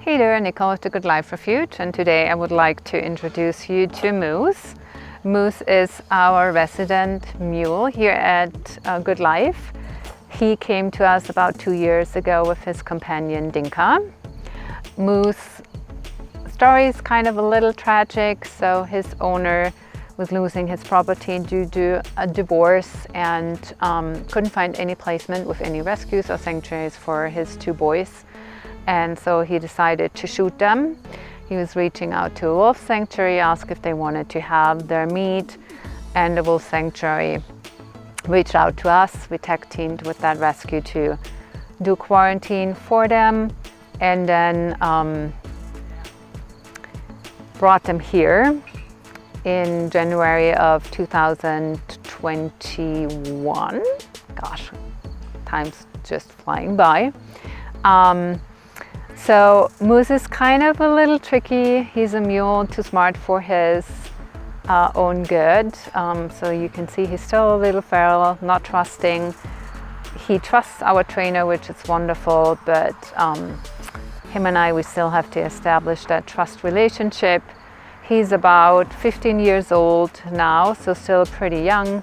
Hey there, Nicole with the Good Life Refuge, and today I would like to introduce you to Moose. Moose is our resident mule here at Good Life. He came to us about 2 years ago with his companion Dinka. Moose story is kind of a little tragic. So his owner was losing his property due to a divorce and couldn't find any placement with any rescues or sanctuaries for his 2 boys. And so he decided to shoot them. He was reaching out to a wolf sanctuary, asked if they wanted to have their meat, and the wolf sanctuary reached out to us. We tag teamed with that rescue to do quarantine for them, and then brought them here in January of 2021. Gosh, time's just flying by. So Moose is kind of a little tricky. He's a mule, too smart for his own good. So you can see he's still a little feral, not trusting. He trusts our trainer, which is wonderful, but him and I, we still have to establish that trust relationship. He's about 15 years old now, so still pretty young.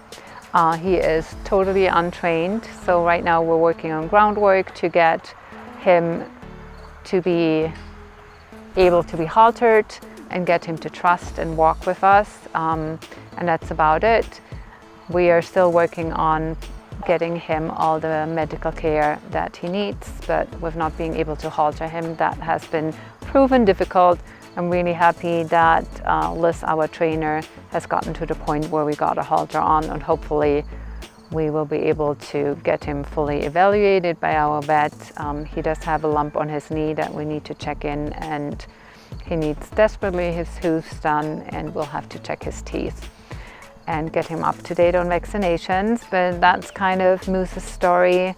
He is totally untrained. So right now we're working on groundwork to get him to be able to be haltered and get him to trust and walk with us, and that's about it. We are still working on getting him all the medical care that he needs, but with not being able to halter him, that has been proven difficult. I'm really happy that Liz, our trainer, has gotten to the point where we got a halter on, and hopefully we will be able to get him fully evaluated by our vet. He does have a lump on his knee that we need to check in, and he needs desperately his hooves done, and we'll have to check his teeth and get him up to date on vaccinations. But that's kind of Moose's story.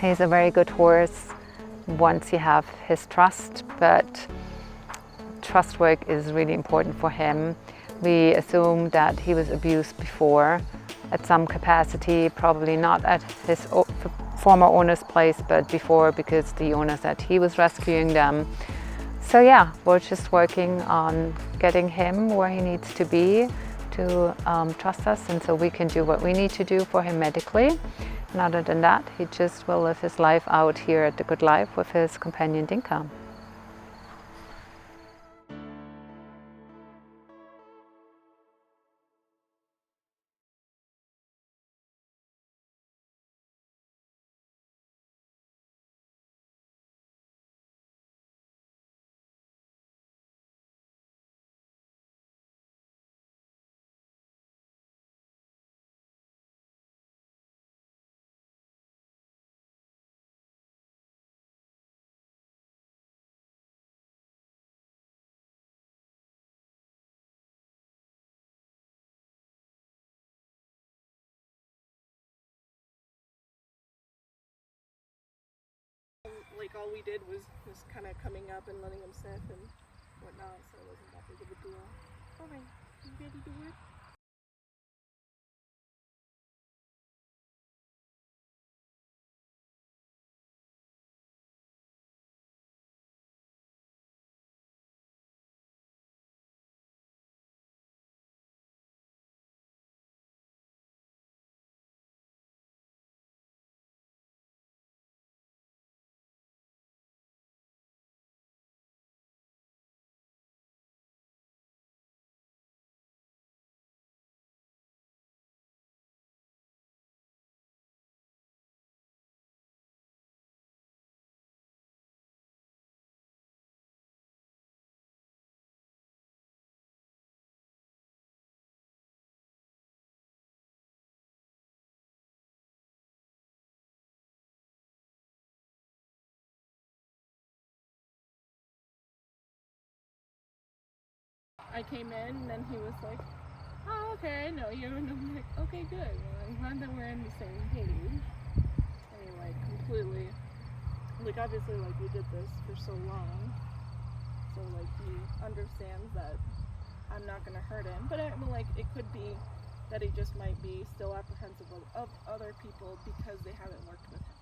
He's a very good horse once you have his trust, but trust work is really important for him. We assume that he was abused before at some capacity, probably not at his former owner's place, but before, because the owner said he was rescuing them. So yeah, we're just working on getting him where he needs to be to trust us, and so we can do what we need to do for him medically. And other than that, he just will live his life out here at the Good Life with his companion Dinka. Like all we did was kind of coming up and letting him sniff and whatnot, so it wasn't that big of a deal. Okay, you ready to work? I came in and then he was like, oh, okay, I know you. And I'm like, okay, good. Well, I'm glad that we're on the same page. I mean, like, completely. Like, obviously, like, we did this for so long. So, like, he understands that I'm not going to hurt him. But, I mean, like, it could be that he just might be still apprehensive of other people because they haven't worked with him.